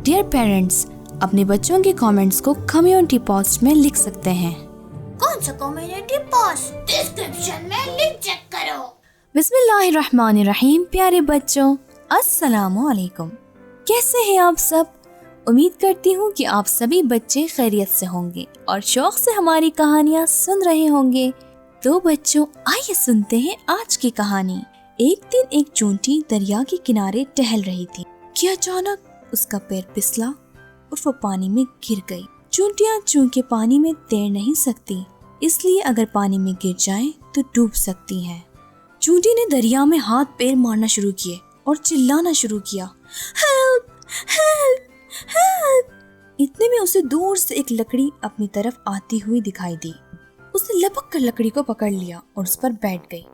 Dear parents, अपने बच्चों के कमेंट्स को कम्युनिटी पोस्ट में लिख सकते हैं। कौन सा कम्युनिटी पोस्ट? डिस्क्रिप्शन में लिंक चेक करो। बिस्मिल्लाहिर्रहमानिर्रहीम। प्यारे बच्चों, अस्सलामु अलैकुम। कैसे हैं आप सब? उम्मीद करती हूँ कि आप सभी बच्चे खैरियत से होंगे और शौक से हमारी कहानियाँ सुन रहे होंगे। तो बच्चों, आइए सुनते हैं आज की कहानी। एक दिन एक चूंटी दरिया के किनारे टहल रही थी कि अचानक उसका पैर फिसला और वो पानी में गिर गई। चूंटियाँ चूंकि पानी में तैर नहीं सकती, इसलिए अगर पानी में गिर जाएं तो डूब सकती हैं। चूंटी ने दरिया में हाथ पैर मारना शुरू किए और चिल्लाना शुरू किया, हेल्प हेल्प हेल्प। इतने में उसे दूर से एक लकड़ी अपनी तरफ आती हुई दिखाई दी। उसने लपक कर लकड़ी को पकड़ लिया और उस पर बैठ गई।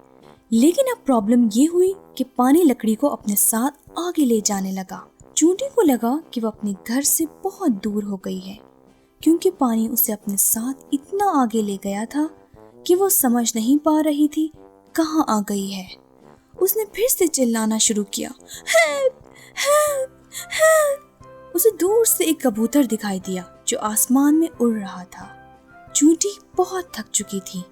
लेकिन अब प्रॉब्लम ये हुई कि पानी लकड़ी को अपने साथ आगे ले जाने लगा। चूंटी को लगा कि वो अपने घर से बहुत दूर हो गई है, क्योंकि पानी उसे अपने साथ इतना आगे ले गया था कि वो समझ नहीं पा रही थी कहाँ आ गई है। उसने फिर से चिल्लाना शुरू किया, हेल्प हेल्प हेल्प। उसे दूर से एक कबूतर दिखाई दिया जो आसमान में उड़ रहा था। चूंटी बहुत थक चुकी थी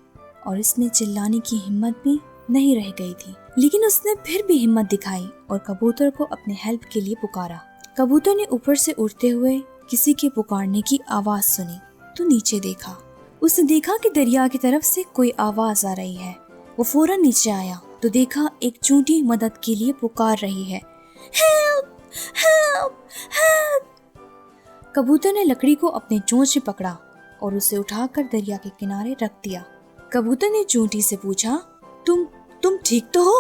और इसमें चिल्लाने की हिम्मत भी नहीं रह गई थी, लेकिन उसने फिर भी हिम्मत दिखाई और कबूतर को अपने हेल्प के लिए पुकारा। कबूतर ने ऊपर से उड़ते हुए किसी के पुकारने की आवाज सुनी तो नीचे देखा। उसने देखा कि दरिया की तरफ से कोई आवाज आ रही है। वो फौरन नीचे आया तो देखा एक चूंटी मदद के लिए पुकार रही है, हेल्प हेल्प हेल्प। कबूतर ने लकड़ी को अपने चोंच से पकड़ा और उसे उठाकर दरिया के किनारे रख दिया। कबूतर ने चूंटी से पूछा, तुम ठीक तो हो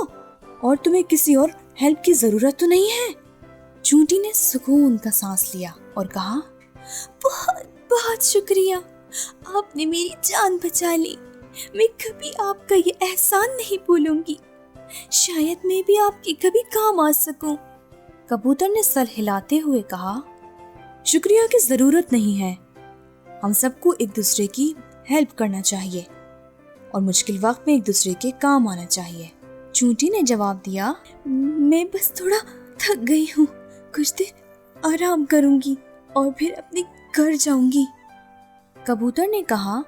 और तुम्हें किसी और हेल्प की जरूरत तो नहीं है? चूंटी ने सुकून का सांस लिया और कहा, बहुत बहुत शुक्रिया, आपने मेरी जान बचा ली। मैं कभी आपका ये एहसान नहीं भूलूंगी। शायद मैं भी आपके कभी काम आ सकूं। कबूतर ने सर हिलाते हुए कहा, शुक्रिया की जरूरत नहीं है। हम सबको एक दूसरे की हेल्प करना चाहिए और मुश्किल वक्त में एक दूसरे के काम आना चाहिए। चूंटी ने जवाब दिया, मैं बस थोड़ा थक गई हूँ, कुछ देर आराम करूंगी और फिर अपने घर जाऊंगी। कबूतर ने कहा,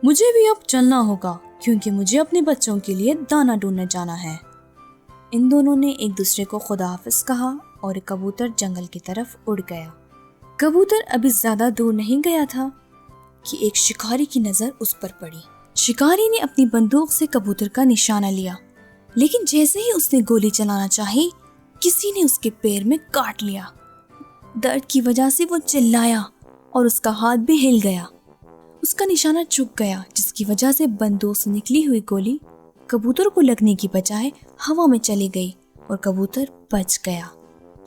मुझे भी अब चलना होगा क्योंकि मुझे अपने बच्चों के लिए दाना ढूंढने जाना है। इन दोनों ने एक दूसरे को खुदा हाफिज कहा और कबूतर जंगल की तरफ उड़ गया। कबूतर अभी ज्यादा दूर नहीं गया था कि एक शिकारी की नजर उस पर पड़ी। शिकारी ने अपनी बंदूक से कबूतर का निशाना लिया, लेकिन जैसे ही उसने गोली चलाना चाही, किसी ने उसके पैर में काट लिया। दर्द की वजह से वो चिल्लाया और उसका हाथ भी हिल गया। उसका निशाना चुक गया, जिसकी वजह से बंदूक से निकली हुई गोली कबूतर को लगने की बजाय हवा में चली गई और कबूतर बच गया।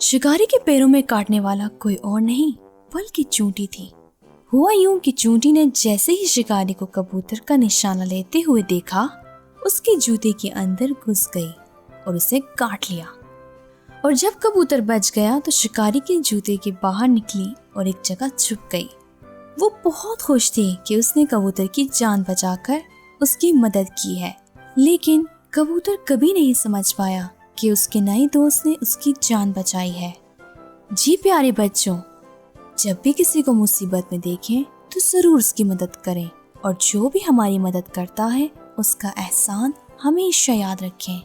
शिकारी के पैरों में काटने वाला कोई और नहीं बल्कि चूंटी थी। हुआ यूं कि चूंटी ने जैसे ही शिकारी को कबूतर का निशाना लेते हुए देखा, उसके जूते के अंदर घुस गई और उसे काट लिया। और जब कबूतर बच गया तो शिकारी के जूते के बाहर निकली और एक जगह छुप गई। वो बहुत खुश थी कि उसने कबूतर की जान बचाकर उसकी मदद की है, लेकिन कबूतर कभी नहीं समझ पाया कि उसके नए दोस्त ने उसकी जान बचाई है। जी प्यारे बच्चों, जब भी किसी को मुसीबत में देखें तो जरूर उसकी मदद करें और जो भी हमारी मदद करता है उसका एहसान हमेशा याद रखें।